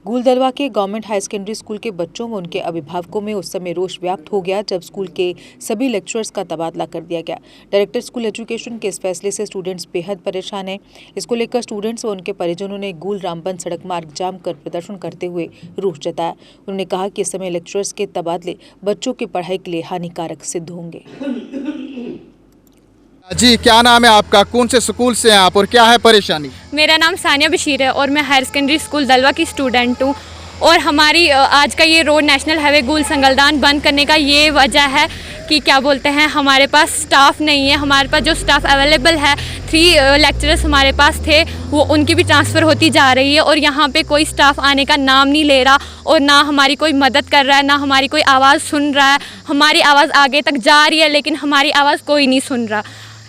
गूलदलवा के government high secondary school के बच्चों व उनके अभिभावकों में उस समय रोष व्याप्त हो गया जब स्कूल के सभी लेक्चरर्स का तबादला कर दिया गया। डायरेक्टर स्कूल एजुकेशन के इस फैसले से स्टूडेंट्स बेहद परेशान हैं। इसको लेकर स्टूडेंट्स व उनके परिजनों ने गूल रामबन सड़क मार्ग जाम कर प्रदर्शन करते हुए रोष जताया। उन्होंने कहा कि इस समय लेक्चरर्स के तबादले बच्चों की पढ़ाई के लिए हानिकारक सिद्ध होंगे। जी, क्या नाम है आपका, कौन से स्कूल से हैं आप और क्या है परेशानी? मेरा नाम सानिया बशीर है और मैं हायर सेकेंडरी स्कूल दलवा की स्टूडेंट हूँ। और हमारी आज का ये रोड नेशनल हाईवे गूल संगलदान बंद करने का ये वजह है कि क्या बोलते हैं, हमारे पास स्टाफ नहीं है। हमारे पास जो स्टाफ अवेलेबल है, 3 लेक्चरर्स हमारे पास थे, वो उनकी भी ट्रांसफ़र होती जा रही है और यहाँ पे कोई स्टाफ आने का नाम नहीं ले रहा और ना हमारी कोई मदद कर रहा है, ना हमारी कोई आवाज़ सुन रहा है। हमारी आवाज़ आगे तक जा रही है लेकिन हमारी आवाज़ कोई नहीं सुन रहा।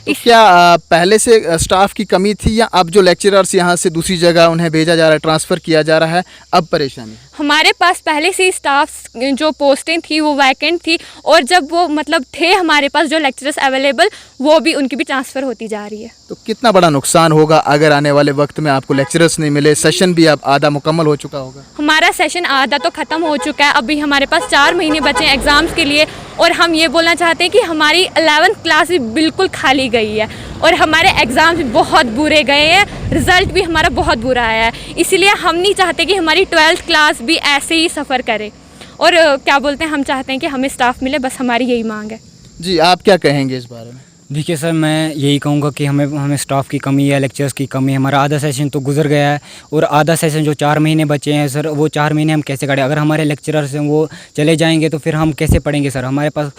तो क्या पहले से स्टाफ की कमी थी या अब जो लेक्चरर्स यहाँ से दूसरी जगह उन्हें भेजा जा रहा है, ट्रांसफ़र किया जा रहा है, अब परेशानी? हमारे पास पहले से ही स्टाफ जो पोस्टें थी वो वैकेंट थी और जब वो मतलब थे हमारे पास जो लेक्चरर्स अवेलेबल, वो भी उनकी भी ट्रांसफ़र होती जा रही है। तो कितना बड़ा नुकसान होगा अगर आने वाले वक्त में आपको लेक्चरर्स नहीं मिले? सेशन भी अब आधा मुकम्मल हो चुका होगा। हमारा सेशन आधा तो ख़त्म हो चुका है, अभी हमारे पास 4 महीने बचे हैं एग्ज़ाम्स के लिए। और हम ये बोलना चाहते हैं कि हमारी 11th क्लास भी बिल्कुल खाली गई है और हमारे एग्ज़ाम्स भी बहुत बुरे गए हैं, रिज़ल्ट भी हमारा बहुत बुरा आया है। इसीलिए हम नहीं चाहते कि हमारी 12th क्लास भी ऐसे ही सफ़र करे। और क्या बोलते हैं, हम चाहते हैं कि हमें स्टाफ मिले, बस हमारी यही मांग है। जी, आप क्या कहेंगे इस बारे में? देखिए सर, मैं यही कहूँगा कि हमें स्टाफ की कमी है, लेक्चर्स की कमी है। हमारा आधा सेशन तो गुजर गया है और आधा सेशन जो 4 महीने बचे हैं सर, वो 4 महीने हम कैसे काटें? अगर हमारे लेक्चरर्स हैं वो चले जाएंगे तो फिर हम कैसे पढ़ेंगे सर? हमारे पास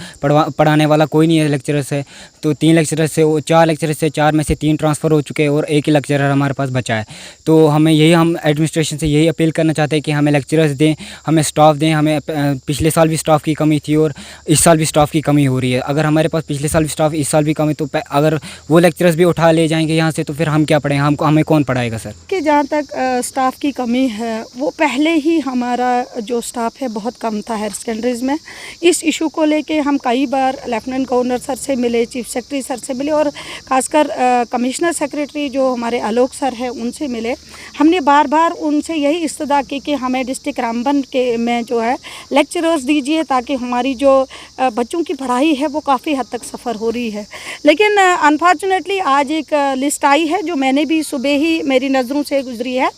पढ़ाने वाला कोई नहीं है लेक्चरर्स है। तो 3 लेक्चरर्स से 4 लेक्चरर्स से 4 में से 3 ट्रांसफ़र हो चुके हैं और एक ही लेक्चरर हमारे पास बचा है। तो हम एडमिनिस्ट्रेशन से यही अपील करना चाहते हैं कि हमें लेक्चरर्स दें, हमें स्टाफ दें। हमें पिछले साल भी स्टाफ की कमी थी और इस साल भी स्टाफ की कमी हो रही है। अगर हमारे पास पिछले साल भी स्टाफ, इस साल भी कमी, तो अगर वो लेक्चरर्स भी उठा ले जाएंगे यहाँ से तो फिर हम क्या पढ़ें? हमें कौन पढ़ाएगा सर? कि जहाँ तक स्टाफ की कमी है, वो पहले ही हमारा जो स्टाफ है बहुत कम था हायर सेकेंडरीज़ में। इस इशू को लेके हम कई बार लेफ्टिनेंट गवर्नर सर से मिले, चीफ सेक्रेटरी सर से मिले और ख़ासकर कमिश्नर सेक्रेटरी जो हमारे आलोक सर हैं उनसे मिले। हमने बार बार उनसे यही इस्तदा की कि हमें डिस्ट्रिक्ट रामबन के में जो है लेक्चरर्स दीजिए ताकि हमारी जो बच्चों की पढ़ाई है वो काफ़ी हद तक सफ़र हो रही है। लेकिन अनफॉर्चुनेटली आज एक लिस्ट आई है जो मैंने भी सुबह ही मेरी नज़रों से गुजरी है।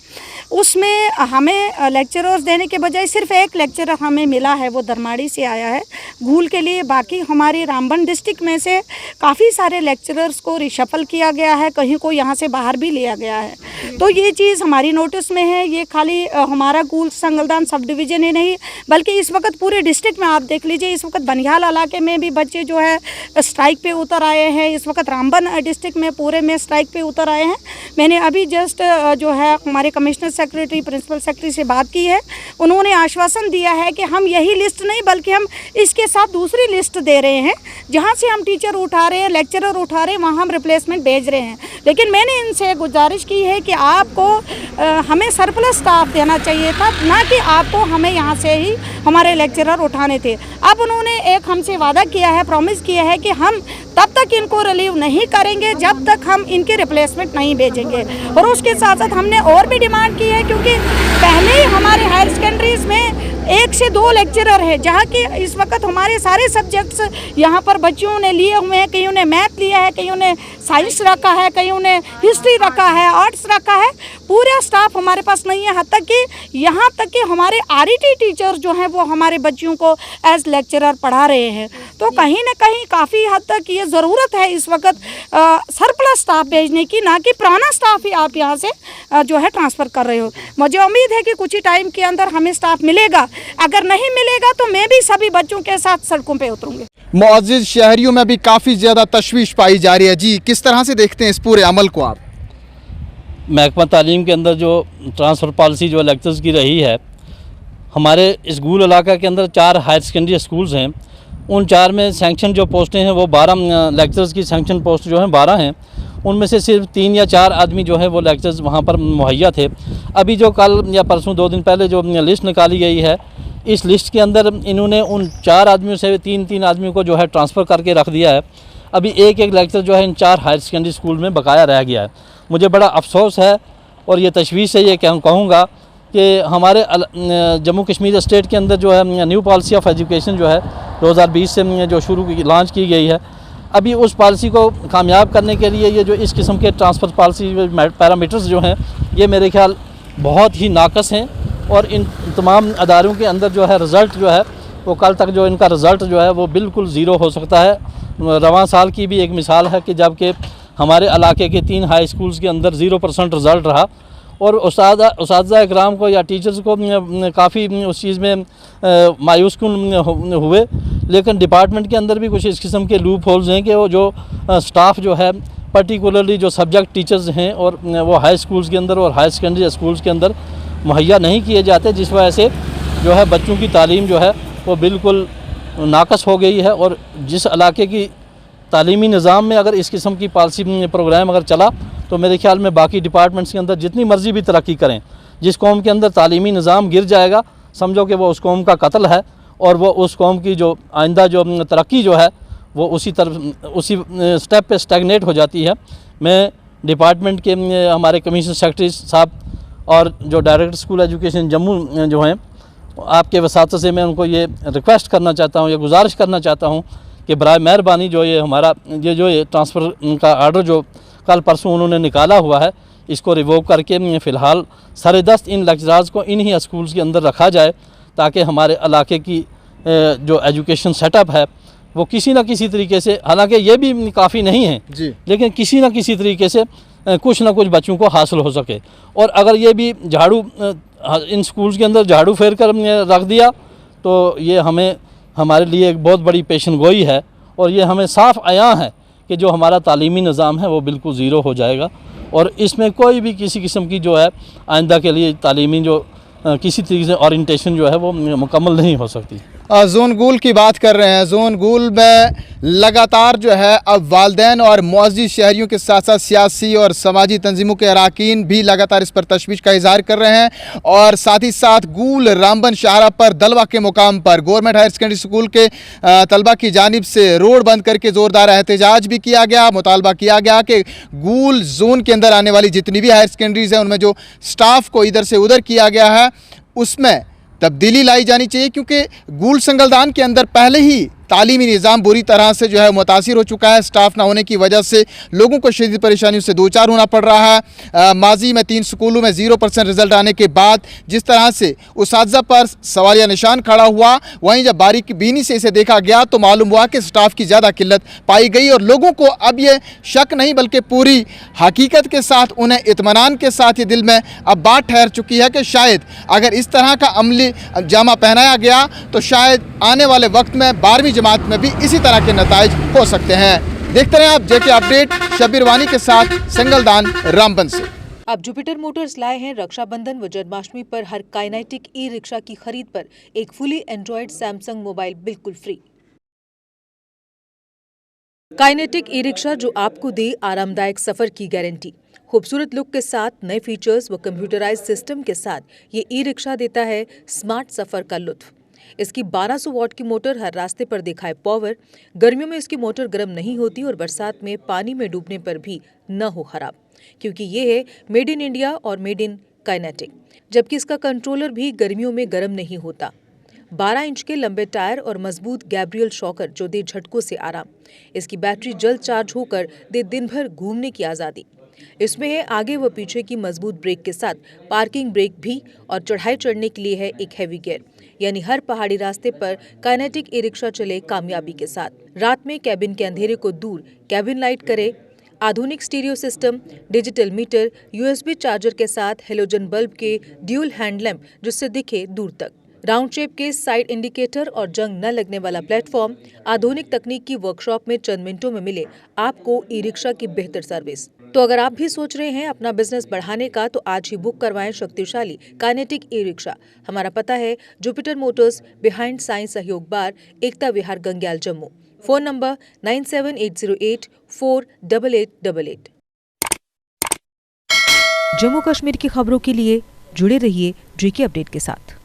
उसमें हमें लेक्चरर्स देने के बजाय सिर्फ एक लेक्चरर हमें मिला है, वो दरमाड़ी से आया है गूल के लिए। बाकी हमारी रामबन डिस्ट्रिक्ट में से काफ़ी सारे लेक्चरर्स को रिशफल किया गया है, कहीं को यहाँ से बाहर भी लिया गया है। तो ये चीज़ हमारी नोटिस में है। ये खाली हमारा गूल संगलदान सब डिवीज़न ही नहीं बल्कि इस वक्त पूरे डिस्ट्रिक्ट में आप देख लीजिए, इस वक्त बनिहाल इलाके में भी बच्चे जो है स्ट्राइक पे उतर आए हैं। इस वक्त रामबन डिस्ट्रिक्ट में पूरे में स्ट्राइक पे उतर आए हैं। मैंने अभी जस्ट जो है हमारे कमिश्नर सेक्रेटरी, प्रिंसिपल सेक्रेटरी से बात की है। उन्होंने आश्वासन दिया है कि हम यही लिस्ट नहीं बल्कि हम इसके साथ दूसरी लिस्ट दे रहे हैं, जहां से हम टीचर उठा रहे हैं, लेक्चरर उठा रहे हैं, वहां हम रिप्लेसमेंट भेज रहे हैं। लेकिन मैंने इनसे गुजारिश की है कि आपको हमें सरप्लस स्टाफ देना चाहिए था, ना कि आपको हमें यहाँ से ही हमारे लेक्चरर उठाने थे। अब उन्होंने एक हमसे वादा किया है, प्रॉमिस किया है कि हम तब तक इनको रिलीव नहीं करेंगे जब तक हम इनके रिप्लेसमेंट नहीं भेजेंगे। और उसके साथ साथ हमने और भी डिमांड की है, क्योंकि पहले ही हमारे हायर सेकेंडरीज में 1 से 2 लेक्चरर है, जहाँ कि इस वक्त हमारे सारे सब्जेक्ट्स यहाँ पर बच्चों ने लिए हुए हैं। कईयों ने मैथ लिया है, कईयों ने साइंस रखा है, कईयों ने हिस्ट्री रखा है, आर्ट्स रखा है। पूरा स्टाफ हमारे पास नहीं है, यहाँ तक कि हमारे आरईटी टीचर जो हैं वो हमारे बच्चों को एज लेक्चरर पढ़ा रहे हैं। तो कहीं ना कहीं काफ़ी हद तक ये ज़रूरत है इस वक्त सरप्लस स्टाफ भेजने की, ना कि पुराना स्टाफ ही आप यहाँ से जो है ट्रांसफ़र कर रहे हो। मुझे उम्मीद है कि कुछ ही टाइम के अंदर हमें स्टाफ मिलेगा। अगर नहीं मिलेगा तो मैं भी सभी बच्चों के साथ सड़कों पे उतरूंगी। मुअज़्ज़िज़ शहरियों में भी काफ़ी ज़्यादा तशवीश पाई जा रही है। जी, किस तरह से देखते हैं इस पूरे अमल को आप? महकमा तालीम के अंदर जो ट्रांसफ़र पॉलिसी जो लेक्चर्स की रही है, हमारे इस गूल इलाका के अंदर 4 हायर सेकेंडरी स्कूल्स हैं। उन 4 में सैंक्शन जो पोस्टें हैं वो 12 लेक्चर्स की सैंक्शन पोस्ट जो हैं 12 हैं। उनमें से सिर्फ 3 या 4 आदमी जो है वो लेक्चर्स वहाँ पर मुहैया थे। अभी जो कल या परसों 2 दिन पहले जो लिस्ट निकाली गई है, इस लिस्ट के अंदर इन्होंने उन 4 आदमियों से 3-3 आदमियों को जो है ट्रांसफ़र करके रख दिया है। अभी एक लेक्चर जो है इन 4 हायर सेकेंडरी स्कूल में बकाया रह गया है। मुझे बड़ा अफसोस है और ये तशवीश से ये कहूँगा कि हमारे जम्मू कश्मीर स्टेट के अंदर जो है न्यू पॉलिसी ऑफ एजुकेशन जो है 2020 से जो लॉन्च की गई है, अभी उस पॉलिसी को कामयाब करने के लिए ये जो इस किस्म के ट्रांसफ़र पॉलिसी पैरामीटर्स जो हैं ये मेरे ख्याल बहुत ही नाकस हैं और इन तमाम अदारों के अंदर जो है रिज़ल्ट जो है वो कल तक जो इनका रिज़ल्ट जो है वो बिल्कुल ज़ीरो हो सकता है। रवां साल की भी एक मिसाल है कि जबकि हमारे इलाके के 3 हाई स्कूल्स के अंदर 0% रिज़ल्ट रहा और उस्ताद इकराम को या टीचर्स को काफ़ी उस चीज़ में मायूस कुन हुए, लेकिन डिपार्टमेंट के अंदर भी कुछ इस किस्म के लूप होल्स हैं कि वो जो स्टाफ जो है पर्टिकुलरली जो सब्जेक्ट टीचर्स हैं और वो हाई स्कूल्स के अंदर और हाई सेकेंडरी स्कूल्स के अंदर मुहैया नहीं किए जाते, जिस वजह से जो है बच्चों की तालीम जो है वो बिल्कुल नाकस हो गई है। और जिस इलाके की तालीमी निज़ाम में अगर इस किस्म की पॉलिसी प्रोग्राम अगर चला तो मेरे ख्याल में बाकी डिपार्टमेंट्स के अंदर जितनी मर्ज़ी भी तरक्की करें, जिस कौम के अंदर तालीमी निज़ाम गिर जाएगा समझो कि वो उस कौम का कत्ल है और वो उस कौम की जो आइंदा जो तरक्की जो है वो उसी स्टेप पे स्टैगनेट हो जाती है। मैं डिपार्टमेंट के हमारे कमिश्नर सेक्रेटरी साहब और जो डायरेक्टर स्कूल एजुकेशन जम्मू जो हैं, आपके वसातत से मैं उनको ये रिक्वेस्ट करना चाहता हूँ या गुजारिश करना चाहता हूँ कि बराए मेहरबानी जो ये हमारा ये ट्रांसफ़र का आर्डर जो कल परसों उन्होंने निकाला हुआ है इसको रिवोक करके फ़िलहाल सरेदस्त इन लेक्चरार्स को इन ही स्कूल्स के अंदर रखा जाए ताकि हमारे इलाके की जो एजुकेशन सेटअप है वो किसी न किसी तरीके से, हालांकि ये भी काफ़ी नहीं है जी, लेकिन किसी न किसी तरीके से कुछ ना कुछ बच्चों को हासिल हो सके। और अगर ये भी झाड़ू इन स्कूल्स के अंदर झाड़ू फेर कर रख दिया तो ये हमें हमारे लिए एक बहुत बड़ी पेशन गोई है और ये हमें साफ़ आया है कि जो हमारा तालीमी निज़ाम है वो बिल्कुल ज़ीरो हो जाएगा और इसमें कोई भी किसी किस्म की जो है आइंदा के लिए तालीमी जो किसी तरीके से ओरिएंटेशन जो है वो मुकम्मल नहीं हो सकती। जोन गुल की बात कर रहे हैं। जोन गुल में लगातार जो है अब वालदैन और मुअज़्ज़िज़ शहरियों के साथ साथ सियासी और समाजी तंजीमों के अरकान भी लगातार इस पर तशवीश का इजहार कर रहे हैं और साथ ही साथ गुल रामबन शाहरा पर दलवा के मुकाम पर गवर्नमेंट हायर सेकेंडरी स्कूल के तलबा की जानिब से रोड बंद करके ज़ोरदार एहतजाज भी किया गया। मुतालबा किया गया कि गुल जोन के अंदर आने वाली जितनी भी हायर सेकेंडरीज़ हैं उनमें जो स्टाफ को इधर से उधर किया गया है उसमें तब्दीली लाई जानी चाहिए, क्योंकि गुल संगलदान के अंदर पहले ही तालीमी निज़ाम बुरी तरह से जो है मुतासिर हो चुका है। स्टाफ ना होने की वजह से लोगों को शदीद परेशानियों से दो चार होना पड़ रहा है। माजी में 3 स्कूलों में 0% रिज़ल्ट आने के बाद जिस तरह से उस्ताज़ा पर सवालिया निशान खड़ा हुआ, वहीं जब बारीक बीनी से इसे देखा गया तो मालूम हुआ कि स्टाफ की ज़्यादा किल्लत पाई गई और लोगों को अब ये शक नहीं बल्कि पूरी हकीकत के साथ उन्हें इत्मीनान के साथ ये दिल में अब बात ठहर चुकी है कि शायद अगर इस तरह का अमली जामा पहनाया गया तो शायद आने वाले वक्त में 12वीं जमात में भी इसी तरह के नताइज हो सकते हैं। देखते रहें आप जेके अपडेट शब्बीर वानी के साथ संगलदान रामबन से। अब जुपिटर मोटर्स लाए हैं रक्षाबंधन व जन्माष्टमी पर हर काइनेटिक ई रिक्शा की खरीद पर एक फुली एंड्रॉयड सैमसंग मोबाइल बिल्कुल फ्री। काइनेटिक ई रिक्शा जो आपको दे आरामदायक सफर की गारंटी। खूबसूरत लुक के साथ नए फीचर्स व कंप्यूटराइज्ड सिस्टम के साथ ये ई रिक्शा देता है स्मार्ट सफर का लुत्फ। इसकी 1200 वॉट की मोटर हर रास्ते पर दिखाए पावर। गर्मियों में इसकी मोटर गर्म नहीं होती और बरसात में पानी में डूबने पर भी न हो खराब, क्योंकि ये है मेड इन इंडिया और मेड इन काइनेटिक। जबकि इसका कंट्रोलर भी गर्मियों में गर्म नहीं होता। 12 इंच के लंबे टायर और मजबूत गैब्रियल शॉकर जो दे झटकों से आराम। इसकी बैटरी जल्द चार्ज होकर दे दिन भर घूमने की आज़ादी। इसमें है आगे व पीछे की मजबूत ब्रेक के साथ पार्किंग ब्रेक भी और चढ़ाई चढ़ने के लिए है एक हैवी गियर, यानी हर पहाड़ी रास्ते पर काइनेटिक ई रिक्शा चले कामयाबी के साथ। रात में कैबिन के अंधेरे को दूर कैबिन लाइट करे। आधुनिक stereo system, digital meter, USB charger के साथ हेलोजन बल्ब के ड्यूल हैंड लैंप जिससे दिखे दूर तक। राउंड शेप के साइड इंडिकेटर और जंग न लगने वाला प्लेटफॉर्म। आधुनिक तकनीक की वर्कशॉप में चंद मिनटों में मिले आपको ई रिक्शा की बेहतर सर्विस। तो अगर आप भी सोच रहे हैं अपना बिजनेस बढ़ाने का तो आज ही बुक करवाएं शक्तिशाली काइनेटिक ई रिक्शा। हमारा पता है Jupiter Motors, behind science Sahyog bar, Ekta Vihar, Gangyal, Jammu. Phone number 9780848888। Jammu Kashmir की खबरों के लिए जुड़े रहिए जेके अपडेट के साथ।